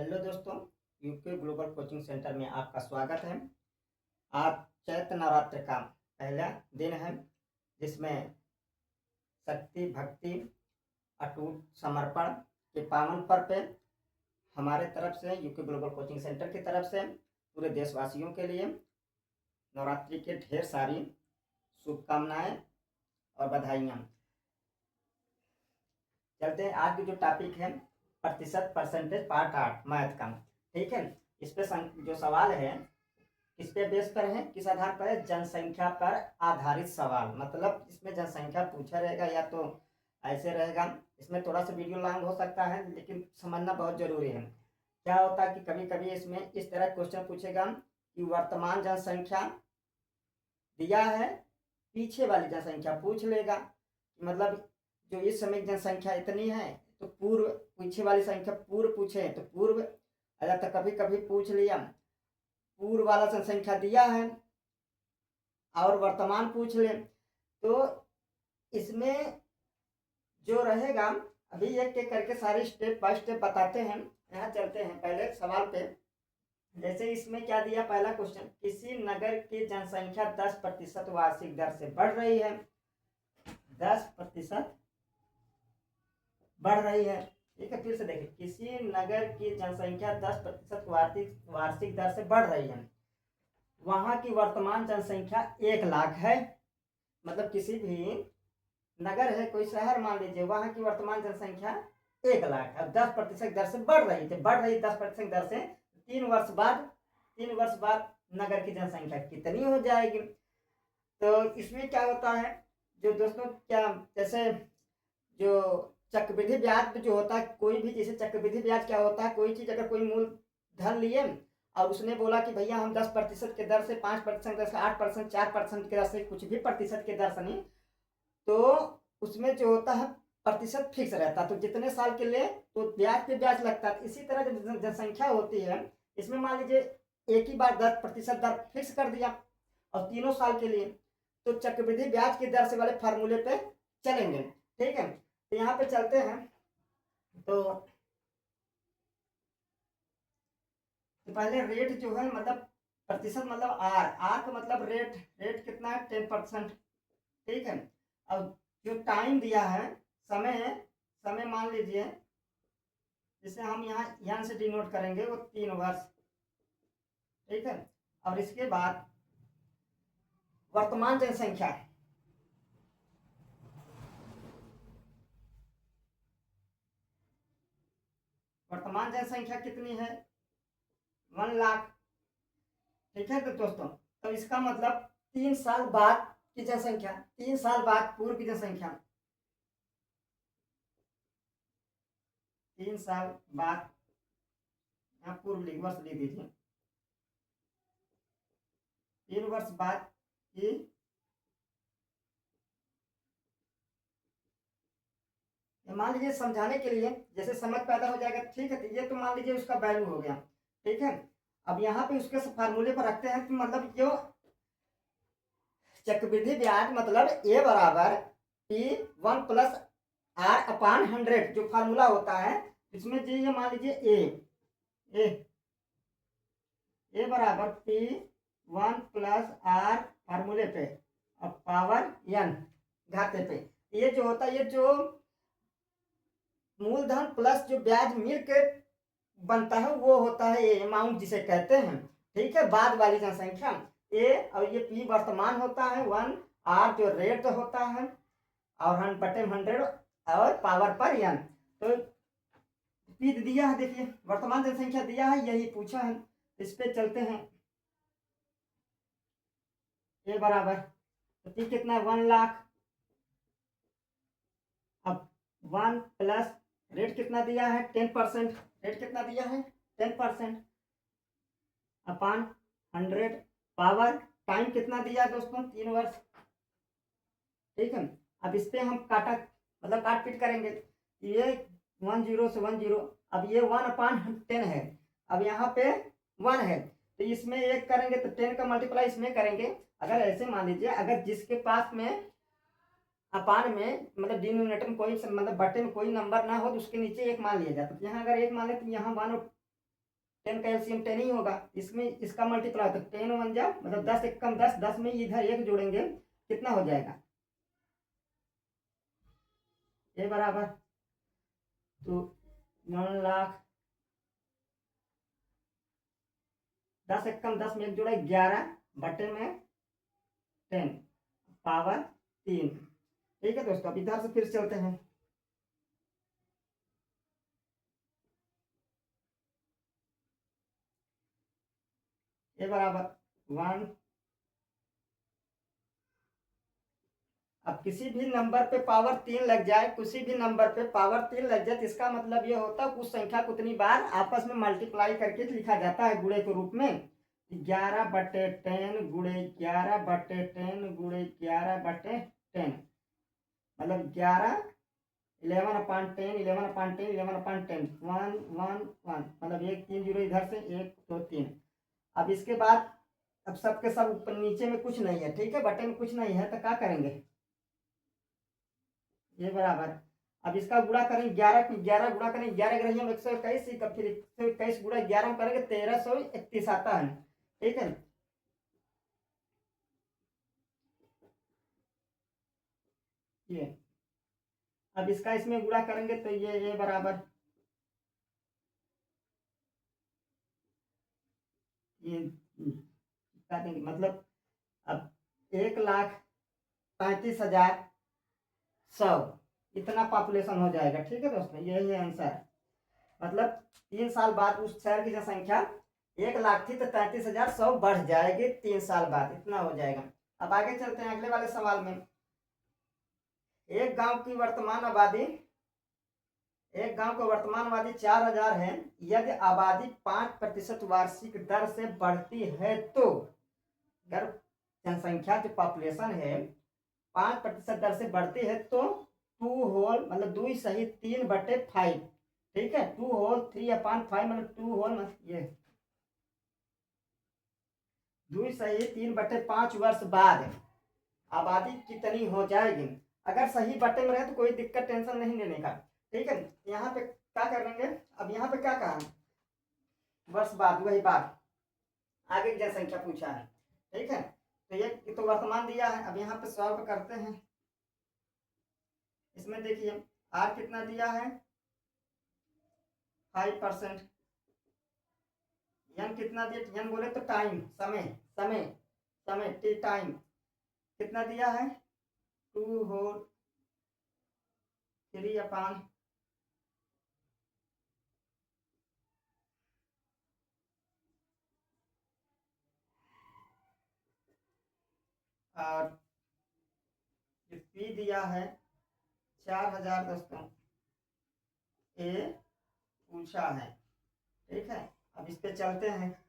Hello दोस्तों, UK global coaching centre में आपका स्वागत है। आज चैत्र नवरात्र का पहला दिन है, जिसमें शक्ति भक्ति अटूट समर्पण के पावन पर्व पे हमारे तरफ से यूके ग्लोबल कोचिंग सेंटर की तरफ से पूरे देशवासियों के लिए नवरात्रि के ढेर सारी शुभकामनाएं और बधाइयाँ। चलते हैं, आज की जो टॉपिक है प्रतिशत परसेंटेज पार्ट 8 मैथ का। ठीक है, इस पे जो सवाल है किस पे बेस पर है, किस आधार पर है? जनसंख्या पर आधारित सवाल। मतलब इसमें जनसंख्या पूछा रहेगा या तो ऐसे रहेगा। इसमें थोड़ा सा वीडियो लॉन्ग हो सकता है, लेकिन समझना बहुत जरूरी है। क्या होता है कि कभी कभी इसमें इस तरह क्वेश्चन पूछेगा कि वर्तमान जनसंख्या दिया है, पीछे वाली जनसंख्या पूछ लेगा। मतलब जो इस समय जनसंख्या इतनी है तो पूर्व पीछे वाली संख्या पूर्व पूछे तो पूर्व, अगर तो कभी कभी पूछ लिया पूर्व वाला जनसंख्या दिया है और वर्तमान पूछ ले, तो इसमें जो रहेगा अभी एक एक करके सारे स्टेप बाय स्टेप बताते हैं। यहाँ चलते हैं पहले सवाल पे। जैसे इसमें क्या दिया, पहला क्वेश्चन, किसी नगर की जनसंख्या 10% वार्षिक दर से बढ़ रही है। 10% बढ़ रही है। ठीक है, फिर से देखिए, किसी नगर की जनसंख्या 10% वार्षिक दर से बढ़ रही है। वहां की वर्तमान जनसंख्या 1 लाख है। मतलब किसी भी नगर है, कोई शहर मान लीजिए, वहां की वर्तमान जनसंख्या 1 लाख है। 10% दर से बढ़ रही थी, बढ़ रही 10% दर से 3 वर्ष बाद नगर की जनसंख्या कितनी हो जाएगी? तो इसमें क्या होता है जो दोस्तों, क्या जैसे जो चक्रवृद्धि ब्याज जो होता है, कोई भी, जैसे चक्रवृद्धि ब्याज क्या होता है, कोई चीज अगर कोई मूल धन लिए और उसने बोला कि भैया हम 10% के दर से, 5% दर से, 8%, 4% के दर से, कुछ भी प्रतिशत के दर से नहीं, तो उसमें जो होता है प्रतिशत फिक्स रहता है। तो जितने साल के लिए तो ब्याज पे ब्याज लगता है। इसी तरह जब जनसंख्या होती है, इसमें मान लीजिए एक ही बार 10% दर फिक्स कर दिया और 3 साल के लिए, तो चक्रवृद्धि ब्याज की दर से वाले फार्मूले पे चलेंगे। ठीक है, तो यहाँ पे चलते हैं। तो पहले रेट जो है, मतलब प्रतिशत, मतलब आर का मतलब रेट। रेट कितना है? 10%। ठीक है, अब जो टाइम दिया है, समय है, समय मान लीजिए, जिसे हम यहाँ से डिनोट करेंगे वो 3 वर्ष। ठीक है, और इसके बाद वर्तमान जनसंख्या, वर्तमान जनसंख्या कितनी है? 1 लाख। ठीक है, तो दोस्तों, तो इसका मतलब 3 साल बाद की जनसंख्या, 3 साल बाद पूर्व की जनसंख्या, 3 साल बाद, यहाँ पूर्व वर्ष लिख दीजिए, 3 वर्ष बाद की मान लीजिए, समझाने के लिए जैसे समझ पैदा हो जाएगा। ठीक है, तो ये तो मान लीजिए उसका वैल्यू हो गया। ठीक है, अब यहाँ पे उसके फार्मूले पर रखते हैं कि मतलब जो चक्रवृद्धि ब्याज, मतलब ए बराबर P1 प्लस R/100 जो फार्मूला होता है, इसमें जो ये मान लीजिए ए ए बराबर P1 प्लस R फार्मूले पे और पावर n घाते पे, ये जो होता है, ये जो मूलधन प्लस जो ब्याज मिलकर बनता है वो होता है ये अमाउंट जिसे कहते हैं। ठीक है, बाद वाली जनसंख्या ए, और ये पी वर्तमान होता है 1, आर जो रेट होता है, और 100/100 और पावर पर n। तो पी दिया है, देखिए वर्तमान जनसंख्या दिया है, यही पूछा है। इस पे चलते हैं। ए बराबर, तो पी कितना है? 1 लाख। अब 1 प्लस रेट कितना दिया है? 10%। रेट कितना दिया है? 10% अपान 100 पावर, टाइम कितना दिया है दोस्तों? 3 वर्ष। ठीक है, अब इस पे हम काटा, मतलब काट पीट करेंगे। ये 10 से 10, अब ये 1/10 है, अब यहाँ पे 1 है, तो इसमें एक करेंगे तो 10 का मल्टीप्लाई इसमें करेंगे। अगर ऐसे मान लीजिए, अगर जिसके पास में अपान में, मतलब डिनोमिनेटर में कोई, मतलब बटे में कोई नंबर ना हो, तो उसके नीचे 1 मान लिया जाता है। यहाँ अगर 1 मान ले तो यहाँ 1 10 का एलसीएम 10 ही होगा, इसमें इसका मल्टीप्लाई तो 10 1 जा मतलब 10 एक कम 10, 10 में इधर एक जोड़ेंगे कितना हो जाएगा, ये बराबर तो 1,00,000, 10 एक कम 10 में एक जोड़े 11 बटे में 10 पावर 3। ठीक है दोस्तों, अब इधर से फिर चलते हैं। ये बराबर 1, अब किसी भी नंबर पे पावर 3 लग जाए, किसी भी नंबर पे पावर 3 लग जाए तो इसका मतलब ये होता है उस संख्या को उतनी बार आपस में मल्टीप्लाई करके लिखा जाता है गुणे के रूप में। 11/10 गुणे 11/10 गुणे 11/10 मतलब 11 11/10 11/10 11/10 1 1 1 मतलब 1 3 0 इधर से 1 2 3। अब इसके बाद अब सबके सब ऊपर नीचे में कुछ नहीं है, ठीक है, बटे में कुछ नहीं है तो क्या करेंगे, ये बराबर अब इसका गुणा करें 11 गुणा करें 11 हम 121, फिर 121 गुणा 11 में करेंगे 1331 आता है, ठीक है। ये अब इसका इसमें गुणा करेंगे तो ये बराबर ये क्या देंगे मतलब अब 1,35,100 इतना पॉपुलेशन हो जाएगा, ठीक है दोस्तों, यही है आंसर। मतलब 3 साल बाद उस शहर की जनसंख्या 1,00,000 थी तो 33,100 बढ़ जाएगी 3 साल बाद, इतना हो जाएगा। अब आगे चलते हैं अगले वाले सवाल में। एक गांव की वर्तमान आबादी 4,000 है, यदि आबादी 5% वार्षिक दर से बढ़ती है तो, अगर जनसंख्या जो पॉपुलेशन है 5% दर से बढ़ती है तो 2 होल मतलब 2 सही 3/5, ठीक है, 2 होल 3/5 मतलब 2 होल मतलब ये 2 सही 3/5 वर्ष बाद आबादी कितनी हो जाएगी। अगर सही बटे में रहे तो कोई दिक्कत टेंशन नहीं लेने का, ठीक है। यहाँ पे क्या कर लेंगे, अब यहाँ पे क्या कहा वर्ष बाद, वही बात आगे की जनसंख्या पूछा है, ठीक है। तो ये तो वर्तमान दिया है, अब यहाँ पे सॉल्व करते हैं। इसमें देखिए आर कितना दिया है 5%, यन कितना दिया, यन बोले तो टाइम समय समय समय टी टाइम कितना दिया है 2 होल 3/, और पी दिया है 4,000 दोस्तों, ए पूछा है, ठीक है। अब इस पे चलते हैं।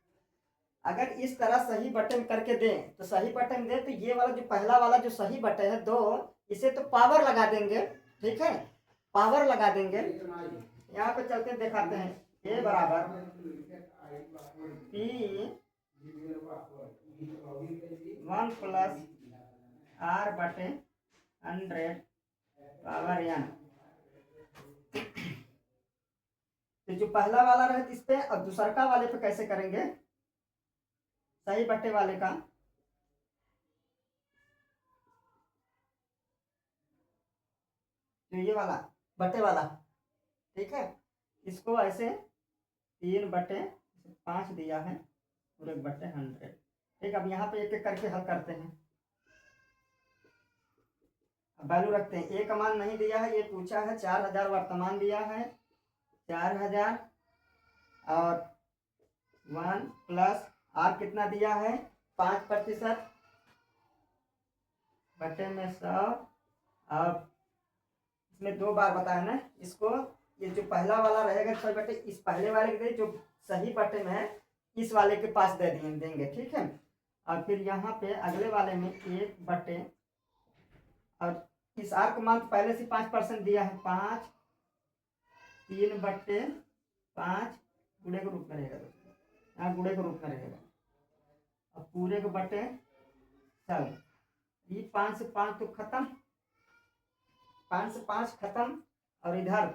अगर इस तरह सही बटन करके दें तो सही बटन दें तो ये वाला जो पहला वाला जो सही बटन है 2, इसे तो पावर लगा देंगे, ठीक है, पावर लगा देंगे। यहाँ पे चलते दिखाते हैं, ए बराबर P 1 plus R/100 power n। तो जो पहला वाला रहे इस पे, अब दूसरका वाले पे कैसे करेंगे सही बट्टे वाले का, तो ये वाला बट्टे वाला, ठीक है, इसको ऐसे 3/5 दिया है और 1/100, ठीक। अब यहाँ पे एक एक करके हल करते हैं, वैल्यू रखते हैं। ए का मान नहीं दिया है, ये पूछा है 4,000 वर्तमान दिया है 4,000 और 1 प्लस आर कितना दिया है 5% बटे में 100, और इसमें 2 बार बताया ना इसको, ये जो पहला वाला रहेगा 6 बटे इस पहले वाले के जो सही बटे में है इस वाले के पास दे देंगे, ठीक है। और फिर यहाँ पे अगले वाले में 1 बटे, और इस आर का मान पहले से 5% दिया है 5 3/5 गुणे के रूप में रहेगा दोस्तों, यहाँ गुणे के रूप में रहेगा। अब पूरे के बटे सब, ये 5 से 5 तो खत्म, 5 से 5 खत्म, और इधर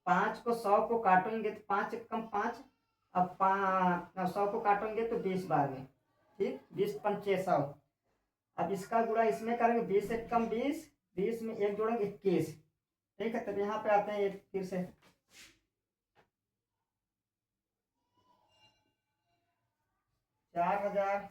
5 को 100 को काटेंगे तो 5 कम 5 अब 100 को काटेंगे तो 20 बार में, ठीक, 20 पंचे 100। अब इसका गुणा इसमें करेंगे, 20 से कम 20, 20 में एक जोड़ेंगे 21, ठीक है। तब यहाँ पे आते हैं एक फिर से 4000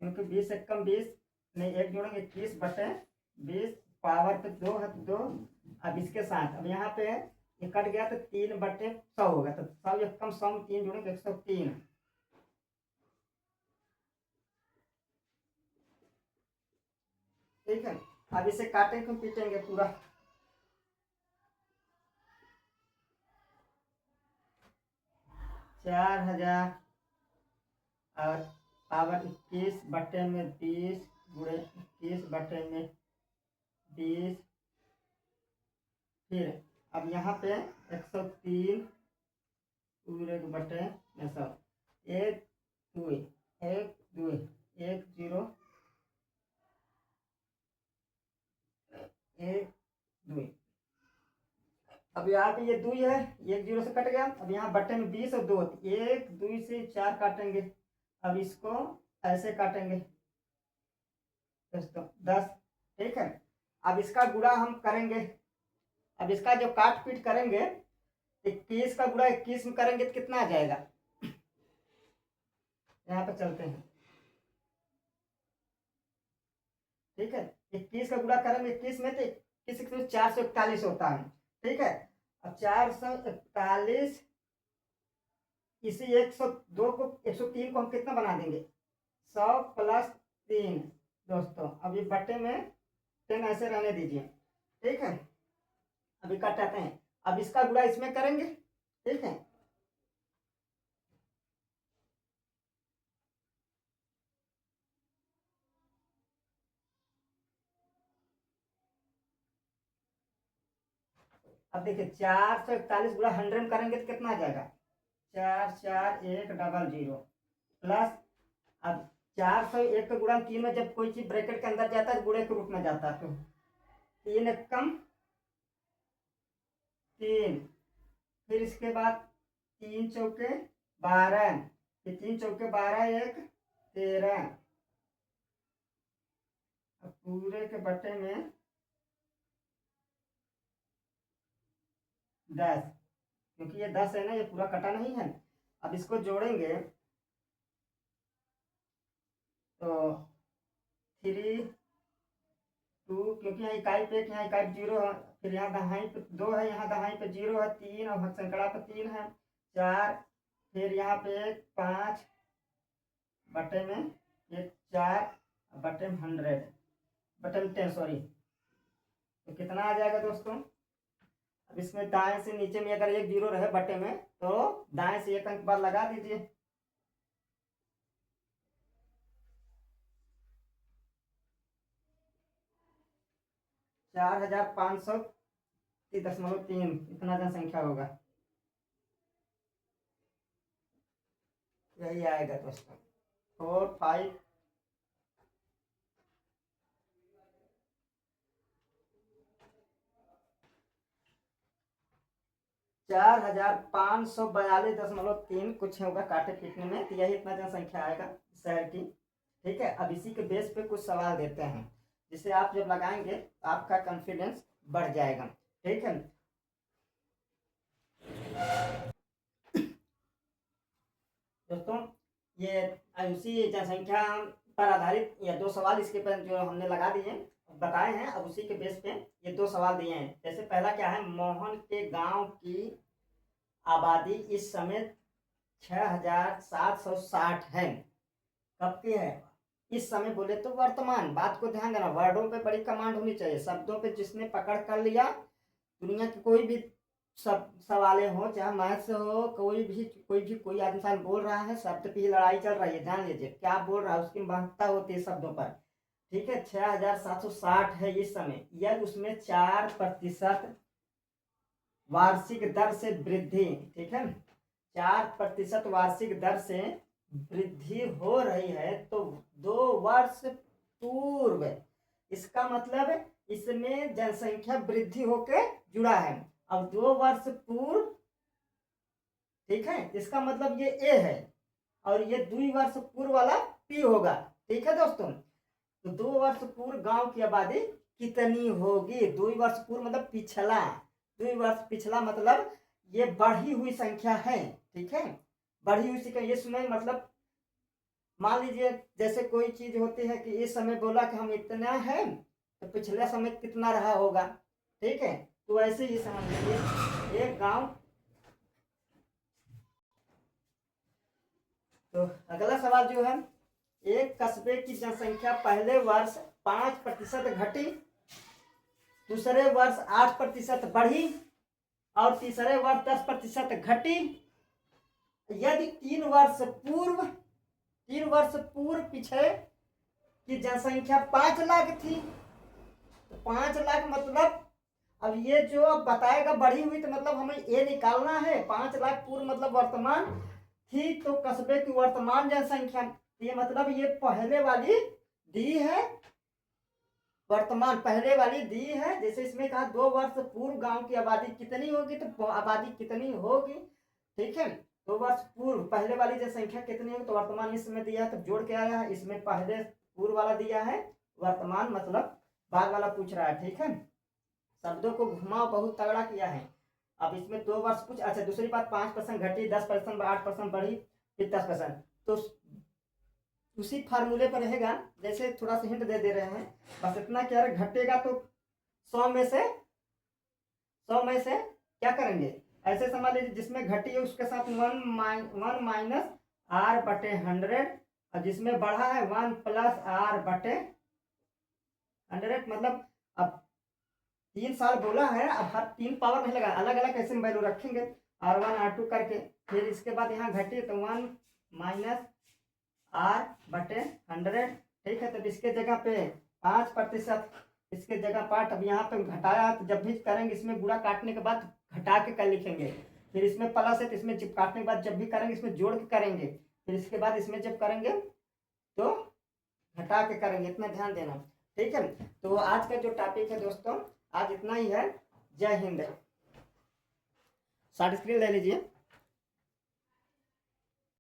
क्योंकि 20 से कम 20 नहीं, एक जोड़ेंगे 21 बटे 20, पावर पे 2 है तो 2। अब इसके साथ अब यहाँ पे ये कट गया तो 3 बटे 100 होगा, तो 100 एक कम 100 में 3 जोड़ेंगे 103, ठीक है। अब इसे काटेंगे पीटेंगे पूरा, 4000 और पावर 21 बटे में 20 गुणे 21 बटे में 20, फिर अब यहाँ पे 103 पूरे के बटे में 100, 1 2 1 2 1 0 1 2। अब यहाँ पे ये 2 है, 1 0 से कट गया। अब यहाँ बटे में 20 और 2, 1 2 से 4 काटेंगे। अब इसको ऐसे काटेंगे दोस्तों 10, ठीक है। अब इसका गुणा हम करेंगे, अब इसका जो काट पीट करेंगे 21 का गुणा 21 में करेंगे तो कितना आ जाएगा, यहाँ पे चलते हैं, ठीक है। 21 का गुणा करेंगे 21 में तो 21 441 होता है, ठीक है। अब 441 इसी 102 को 103 को हम कितना बना देंगे, 100 प्लस 3 दोस्तों। अब ये बटे में 10 ऐसे रहने दीजिए, ठीक है। अभी काटते हैं, अब इसका गुणा इसमें करेंगे, ठीक है। अब देखिए 441 गुणा 100 में करेंगे तो कितना आ जाएगा, 4410 प्लस, अब 401 का गुणा 3 में जब कोई चीज ब्रैकेट के अंदर जाता है गुणे के रूप में जाता है, तो 3 कम 3, फिर इसके बाद 3 चौके 12, फिर 3 चौके 12 1 13, पूरे के बटे में 10, क्योंकि ये 10 है ना, ये पूरा कटा नहीं है। अब इसको जोड़ेंगे तो 3 2, क्योंकि यहाँ इकाई पे 1 यहाँ इकाई 0 है, फिर यहाँ दहाई पे 2 है, यहाँ दहाई पे 0 है, 3 और संकड़ा पे 3 है, 4, फिर यहाँ पे 5 बटे में ये 4 बटे में 100 बटे में 10 सॉरी, तो कितना आ जाएगा दोस्तों। अब इसमें दाएं से नीचे में अगर 1 0 रहे बटे में तो दाएं से 1 अंक बार लगा दीजिए, 4500.3 इतना जनसंख्या होगा, यही आएगा दोस्तों 4 5 4542.3 कुछ होगा काटे पीटने में, तो यही इतना जनसंख्या आएगा शहर की, ठीक है। अब इसी के बेस पे कुछ सवाल देते हैं जिसे आप जब लगाएंगे आपका कॉन्फिडेंस बढ़ जाएगा, ठीक है। दोस्तों ये उसी जनसंख्या पर आधारित ये 2 सवाल इसके पर जो हमने लगा दिए बताए हैं, अब उसी के बेस पे ये 2 सवाल दिए हैं। जैसे पहला क्या है, मोहन के गांव की आबादी इस समय 6760 है, कब की है, इस समय बोले तो वर्तमान, बात को ध्यान देना, वर्डों पे बड़ी कमांड होनी चाहिए, शब्दों पे जिसने पकड़ कर लिया, दुनिया की कोई भी सब सवाले हो चाहे मैथ्स हो, कोई इंसान बोल रहा है शब्द पे ही लड़ाई चल रही है, जान लीजिए क्या बोल रहा है उसकी महत्ता होती है शब्दों पर, ठीक है। 6760 है इस समय, यदि उसमें 4% वार्षिक दर से वृद्धि, ठीक है, 4% वार्षिक दर से वृद्धि हो रही है तो 2 वर्ष पूर्व, इसका मतलब इसमें जनसंख्या वृद्धि होके जुड़ा है। अब 2 वर्ष पूर्व, ठीक है, इसका मतलब ये ए है और ये 2 वर्ष पूर्व वाला पी होगा। ठीक है दोस्तों, तो 2 वर्ष पूर्व गांव की आबादी कितनी होगी? 2 वर्ष पूर्व मतलब पिछला, 2 वर्ष पिछला मतलब ये बढ़ी हुई संख्या है। ठीक है, बढ़ी हुई संख्या, ये समय मतलब मान लीजिए जैसे कोई चीज होती है कि इस समय बोला कि हम इतना है तो पिछले समय कितना रहा होगा। ठीक है, तो ऐसे ही समझ लीजिए एक गांव। तो अगला सवाल जो है, एक कस्बे की जनसंख्या पहले वर्ष 5% घटी, दूसरे वर्ष 8% बढ़ी और तीसरे वर्ष 10% घटी। यदि 3 वर्ष पूर्व पीछे की जनसंख्या 5 लाख थी, तो 5 लाख मतलब अब ये जो अब बताएगा बढ़ी हुई, तो मतलब हमें ये निकालना है। 5 लाख पूर्व मतलब वर्तमान थी, तो कस्बे की वर्तमान जनसंख्या, ये मतलब ये पहले वाली दी है, वर्तमान पहले वाली दी है। जैसे इसमें कहा 2 वर्ष पूर्व गांव की आबादी कितनी होगी, तो आबादी कितनी होगी। ठीक है, 2 वर्ष पूर्व पहले वाली जनसंख्या कितनी होगी, तो वर्तमान इसमें दिया है, तो जोड़ के आया है। इसमें पहले पूर्व वाला दिया है, वर्तमान मतलब बाद वाला पूछ रहा है। ठीक है, शब्दों को घुमाव बहुत तगड़ा किया है। अब इसमें 2 वर्ष कुछ, अच्छा दूसरी बात 5% घटी, 10%, 8% बढ़ी, फिर 10%, तो उसी फार्मूले पर रहेगा। जैसे थोड़ा सा हिंट दे रहे हैं, बस इतना क्या है, घटेगा तो 100 में से क्या करेंगे, ऐसे समझ लीजिए जिसमें घटी है उसके साथ 1 माइनस आर बटे 100, और जिसमें बढ़ा है 1 प्लस आर बटे 100। मतलब अब 3 साल बोला है, अब हर 3 पावर नहीं लगा, अलग अलग कैसे वैल्यू रखेंगे, R1 R2 करके। फिर इसके बाद यहाँ घटी तो 1 माइनस आर बटे 100। ठीक है, तब इसके जगह पे 5%, इसके जगह 5। अब यहाँ पे घटाया, तो जब भी करेंगे इसमें गुणा काटने के बाद घटा के कर लिखेंगे। फिर इसमें प्लस है तो इसमें जब काटने के बाद जब भी करेंगे इसमें जोड़ के करेंगे। फिर इसके बाद इसमें जब करेंगे तो घटा के करेंगे, इतना ध्यान देना। ठीक है, तो आज का जो टॉपिक है दोस्तों आज इतना ही है। जय हिंद। शॉर्ट स्क्रीन ले लीजिए।